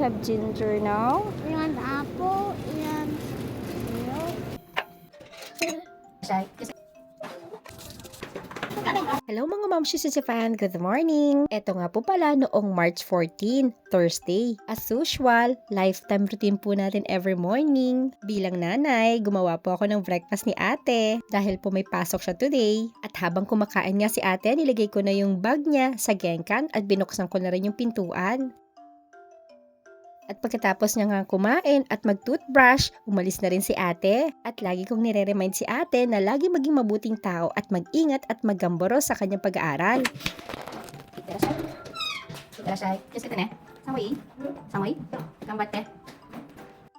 have ginger now. And apple and milk. Hello mga Mamshi si Fan, good morning! Ito nga po pala noong March 14, Thursday. As usual, lifetime routine po natin every morning. Bilang nanay, gumawa po ako ng breakfast ni ate dahil po may pasok siya today. At habang kumakain nga si ate, nilagay ko na yung bag niya sa genkan at binuksan ko na rin yung pintuan. At pagkatapos niya nga kumain at mag-toothbrush, umalis na rin si ate. At lagi kong nire-remind si ate na lagi maging mabuting tao at mag-ingat at maggamboro sa kanyang pag-aaral.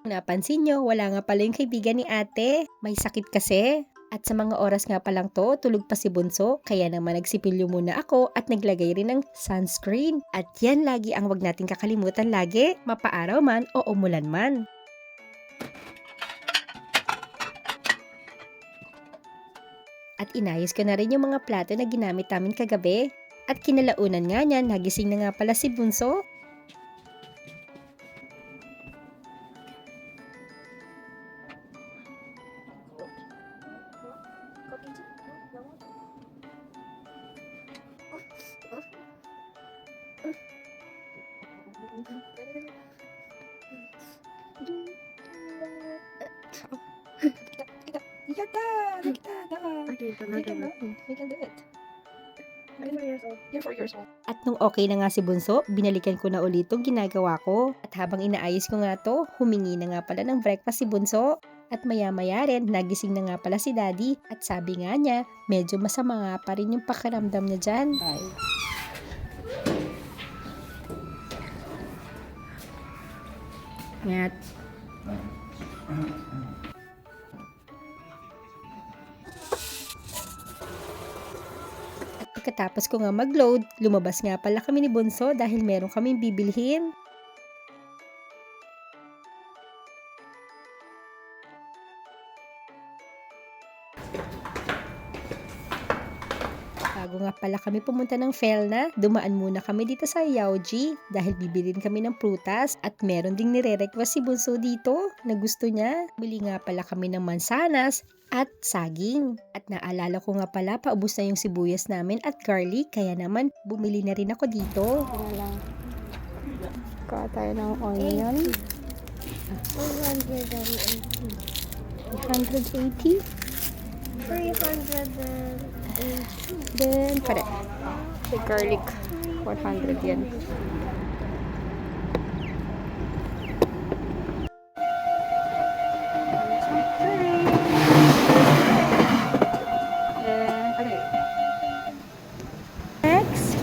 Napansin nyo, wala nga pala yung kaibigan ni ate. May sakit kasi. At sa mga oras nga palang to, tulog pa si Bunso, kaya naman nagsipilyo muna ako at naglagay rin ng sunscreen. At yan lagi ang wag nating kakalimutan lagi, mapaaraw man o umulan man. At inayos ko na rin yung mga plato na ginamit namin kagabi. At kinalaunan nga niyan, nagising na nga pala si Bunso. We can do it. You're 4 years old. At nung okay na nga si Bunso, binalikan ko na ulit itong ginagawa ko. At habang inaayos ko nga to, humingi na nga pala ng breakfast si Bunso. At maya-maya rin, nagising na nga pala si Daddy. At sabi nga niya, medyo masama nga pa rin yung pakiramdam niya dyan. Bye. Ngat. At pagkatapos ko nga mag-load, lumabas nga pala kami ni Bunso dahil meron kaming bibilhin. Bago nga pala kami pumunta ng Felna, dumaan muna kami dito sa Yaoji dahil bibilin kami ng prutas at meron ding nire-request si Bunso dito na gusto niya. Bili nga pala kami ng mansanas at saging. At naalala ko nga pala paubos na yung sibuyas namin at garlic kaya naman bumili na rin ako dito. Kuha tayo ng onion. 180. 180. 380. Then, pare. The garlic. 400 yan. Next.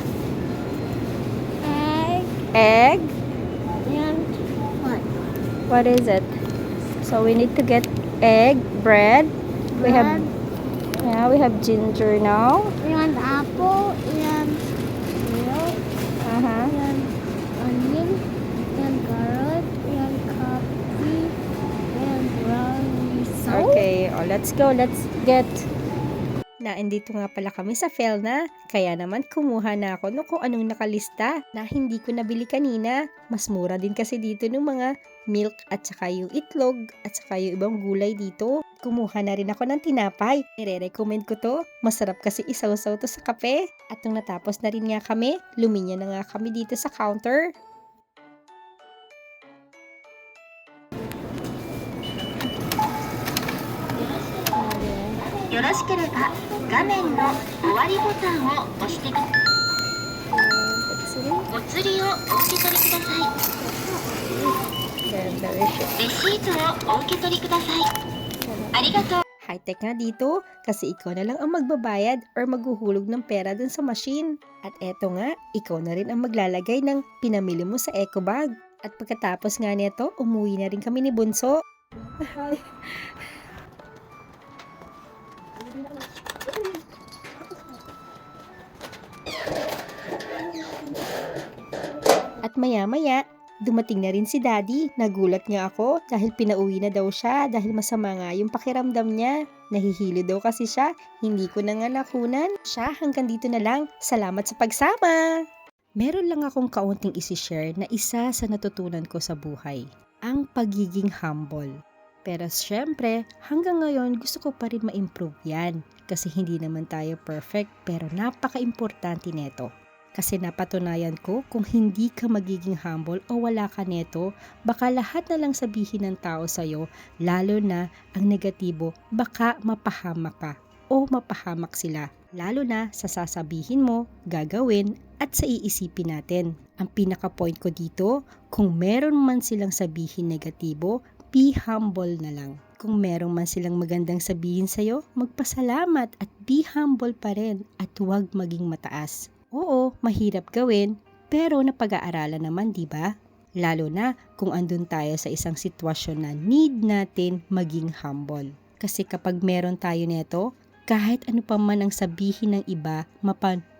Egg. And what? What is it? So we need to get egg, bread. We have ginger now. And apple and milk and onion and carrot and coffee and brownie salt. Okay, let's go. Let's get. Naandito nga pala kami sa Felna, kaya naman kumuha na ako no kung anong nakalista na hindi ko nabili kanina. Mas mura din kasi dito ng mga milk at saka yung itlog at saka yung ibang gulay dito. Kumuha na rin ako ng tinapay. Nire-recommend ko to. Masarap kasi isaw-saw to sa kape. At nung natapos na rin nga kami, luminya na nga kami dito sa counter. High-tech nga dito kasi ikaw na lang ang magbabayad or maghuhulog ng pera dun sa machine. At eto nga, ikaw na rin ang maglalagay ng pinamili mo sa eco bag. At pagkatapos nga nito, umuwi na rin kami ni Bunso. At maya-maya, dumating na rin si Daddy. Nagulat nga ako dahil pinauwi na daw siya dahil masama nga yung pakiramdam niya. Nahihilo daw kasi siya. Hindi ko na nga nakunan. Siya hanggang dito na lang. Salamat sa pagsama! Meron lang akong kaunting isi-share na isa sa natutunan ko sa buhay, ang pagiging humble. Pero syempre, hanggang ngayon gusto ko pa rin ma-improve yan kasi hindi naman tayo perfect pero napaka-importante neto. Kasi napatunayan ko kung hindi ka magiging humble o wala ka neto, baka lahat na lang sabihin ng tao sa'yo, lalo na ang negatibo, baka mapahamak ka o mapahamak sila. Lalo na sa sasabihin mo, gagawin at sa iisipin natin. Ang pinaka-point ko dito, kung meron man silang sabihin negatibo, be humble na lang. Kung meron man silang magandang sabihin sa'yo, magpasalamat at be humble pa rin at huwag maging mataas. Oo, mahirap gawin, pero napag-aaralan naman, di ba? Lalo na kung andun tayo sa isang sitwasyon na need natin maging humble. Kasi kapag meron tayo neto, kahit ano pa man ang sabihin ng iba,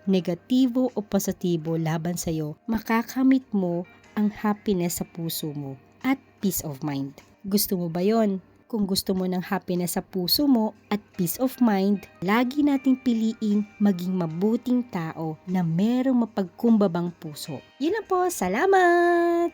negatibo o positibo laban sa'yo, makakamit mo ang happiness sa puso mo at peace of mind. Gusto mo ba yon? Kung gusto mo ng happiness sa puso mo at peace of mind, lagi nating piliin maging mabuting tao na merong mapagkumbabang puso. Yun lang po, salamat!